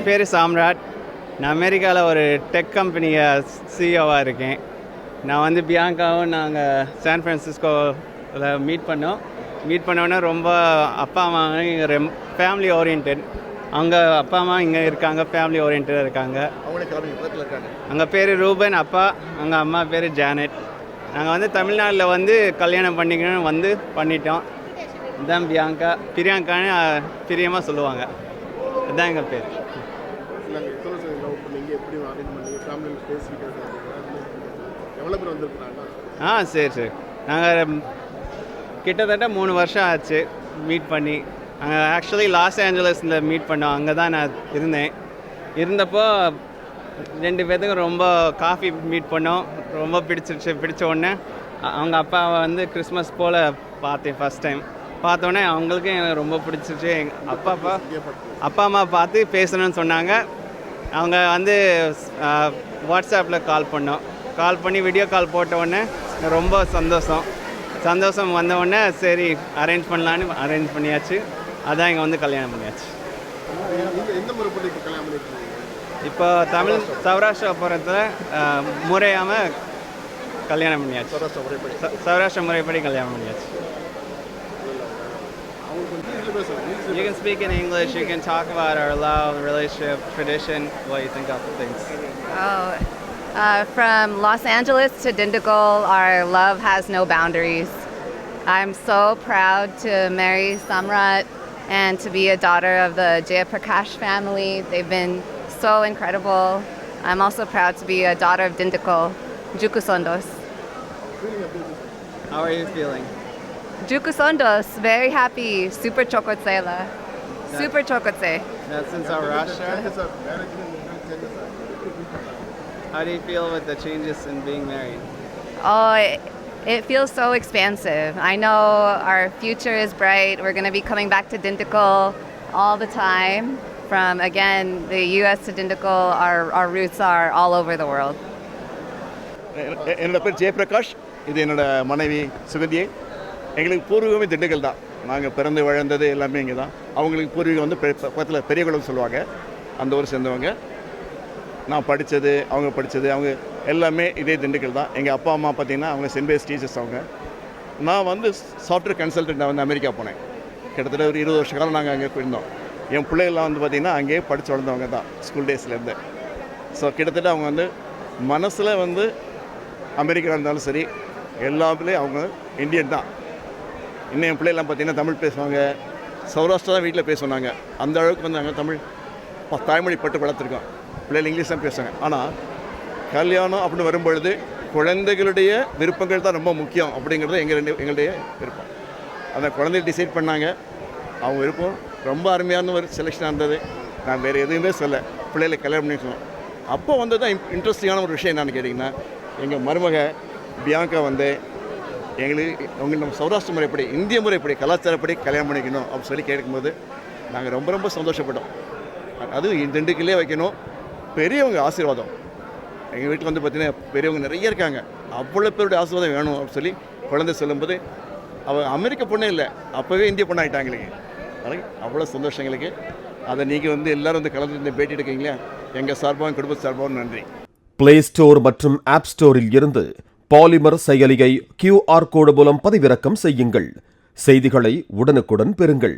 என் பேர் சாம்ராட். நான் அமெரிக்காவில் ஒரு டெக் கம்பெனியை சிஇஓவாக இருக்கேன். நான் வந்து பியாங்காவும் நாங்கள் சான் ஃப்ரான்சிஸ்கோவில் மீட் பண்ணோன்னே ரொம்ப அப்பா அம்மா இங்கே ஃபேமிலி ஓரியன்ட். அவங்க அப்பா அம்மா இங்கே இருக்காங்க, ஃபேமிலி ஓரியன்டாக இருக்காங்க. அங்கே பேர் ரூபன் அப்பா, அங்கே அம்மா பேர் ஜானட். நாங்கள் வந்து தமிழ்நாட்டில் வந்து கல்யாணம் பண்ணிக்கணும்னு வந்து பண்ணிட்டோம். இதுதான் பிரியாங்கான்னு பிரியமாக சொல்லுவாங்க. இதுதான் எங்கள் பேர். சரி. நாங்கள் கிட்டத்தட்ட 3 வருஷம் ஆச்சு மீட் பண்ணி. நாங்கள் ஆக்சுவலி லாஸ் ஏஞ்சலஸில் மீட் பண்ணோம். அங்கே தான் நான் இருந்தப்போ 2 பேர்த்துக்கும் ரொம்ப காஃபி மீட் பண்ணோம். ரொம்ப பிடிச்ச உடனே அவங்க அப்பாவை வந்து கிறிஸ்மஸ் போல் பார்த்தேன். ஃபஸ்ட் டைம் பார்த்தோன்னே அவங்களுக்கும் எனக்கு ரொம்ப பிடிச்சிருச்சு. எங்கள் அப்பா அம்மா பார்த்து பேசணும்னு சொன்னாங்க. அவங்க வந்து வாட்ஸ்அப்பில் கால் பண்ணி வீடியோ கால் போட்ட உடனே ரொம்ப சந்தோஷம் வந்தவுடனே சரி அரேஞ்ச் பண்ணலான்னு அரேஞ்ச் பண்ணியாச்சு. அதான் இங்கே வந்து கல்யாணம் பண்ணியாச்சு. இப்போ தமிழ் சௌராஷ்டிரபுரத்தில் முறையாமல் கல்யாணம் பண்ணியாச்சு. சௌராஷ்டிர முறைப்படி கல்யாணம் பண்ணியாச்சு. You can speak in English. You can talk about our love, relationship, tradition, what you think of the things. From Los Angeles to Dindigul, our love has no boundaries. I'm so proud to marry Samrat and to be a daughter of the Jayaprakash family. They've been so incredible. I'm also proud to be a daughter of Dindigul, Jukusondos. How are you feeling? Jukusondos, very happy. Super chokotsela. Super chokotse. That's in Saurashtra? How do you feel with the changes in being married? Oh, it feels so expansive. I know our future is bright. We're going to be coming back to Dindigul all the time. From, again, the U.S. to Dindigul, our roots are all over the world. என்னோட பேர் ஜெயபிரகாஷ். இது என்னோட மனைவி சுகந்தியை. எங்களுக்கு பூர்வீகமே திண்டுக்கல் தான். நாங்கள் பிறந்து வளர்ந்தது எல்லாமே இங்கே தான். அவங்களுக்கு பூர்வீகம் வந்து பக்கத்தில் பெரியகுளம் சொல்லுவாங்க, அந்த ஊர் சேர்ந்தவங்க. நான் படித்தது அவங்க எல்லாமே இதே திண்டுக்கல் தான். எங்கள் அப்பா அம்மா பார்த்திங்கன்னா அவங்க சென்ட் பேஸ் டீச்சர்ஸ். நான் வந்து சாஃப்ட்வேர் கன்சல்டண்ட்டாக வந்து அமெரிக்கா போனேன். கிட்டத்தட்ட ஒரு 20 வருஷ காலம் நாங்கள் அங்கே போயிருந்தோம். என் பிள்ளைகள்லாம் வந்து பார்த்திங்கன்னா அங்கேயே படித்து வளர்ந்தவங்க தான் ஸ்கூல் டேஸ்லேருந்து. ஸோ கிட்டத்தட்ட அவங்க வந்து மனசில் வந்து அமெரிக்கா இருந்தாலும் சரி எல்லாத்துலேயும் அவங்க இந்தியன் தான். இன்னும் என் பிள்ளைலாம் பார்த்திங்கன்னா தமிழ் பேசுவாங்க. சௌராஷ்டிரா தான் வீட்டில் பேசுவாங்க. அந்த அளவுக்கு வந்து நாங்கள் தமிழ் தாய்மொழி பட்டு வளர்த்துருக்கோம். பிள்ளைகள் இங்கிலீஷ் தான் பேசுவாங்க. ஆனால் கல்யாணம் அப்படின்னு வரும்பொழுது குழந்தைகளுடைய விருப்பங்கள் தான் ரொம்ப முக்கியம் அப்படிங்கிறது எங்களுடைய விருப்பம். அந்த குழந்தைகள் டிசைட் பண்ணாங்க. அவங்க விருப்பம் ரொம்ப அருமையான ஒரு செலெக்ஷனாக இருந்தது. நான் வேறு எதுவுமே சொல்ல, பிள்ளைகளை கல்யாணம் பண்ணி சொன்னோம். அப்போ வந்து தான் இன்ட்ரெஸ்டிங்கான ஒரு விஷயம் என்னென்னு கேட்டிங்கன்னா, எங்கள் மருமக பியாங்கா வந்து எங்களுக்கு நம்ம சௌராஷ்டிர முறைப்படி இந்திய முறைப்படி கலாச்சாரப்படி கல்யாணம் பண்ணிக்கணும் அப்படின்னு சொல்லி கேட்கும்போது நாங்கள் ரொம்ப சந்தோஷப்பட்டோம். அதுவும் திண்டுக்கல்லே வைக்கணும். பெரியவங்க ஆசீர்வாதம் எங்கள் வீட்டில் வந்து பார்த்திங்கன்னா பெரியவங்க நிறைய இருக்காங்க. அவ்வளோ பேருடைய ஆசீர்வாதம் வேணும் அப்படின்னு சொல்லி குழந்தை சொல்லும்போது அவள் அமெரிக்க பொண்ணே இல்லை, அப்போவே இந்திய பொண்ணு ஆகிட்டாங்களுக்கு. அவ்வளோ சந்தோஷம் எங்களுக்கு. அதை நீங்கள் வந்து எல்லோரும் வந்து கலந்து இந்த பேட்டி எடுக்கீங்களா, எங்கள் சார்பாகவும் குடும்ப சார்பாகவும் நன்றி. பிளே ஸ்டோர் மற்றும் ஆப் ஸ்டோரில் இருந்து பாலிமர் செயலியை QR கோடு மூலம் பதிவிறக்கம் செய்யுங்கள். செய்திகளை உடனுக்குடன் பெறுங்கள்.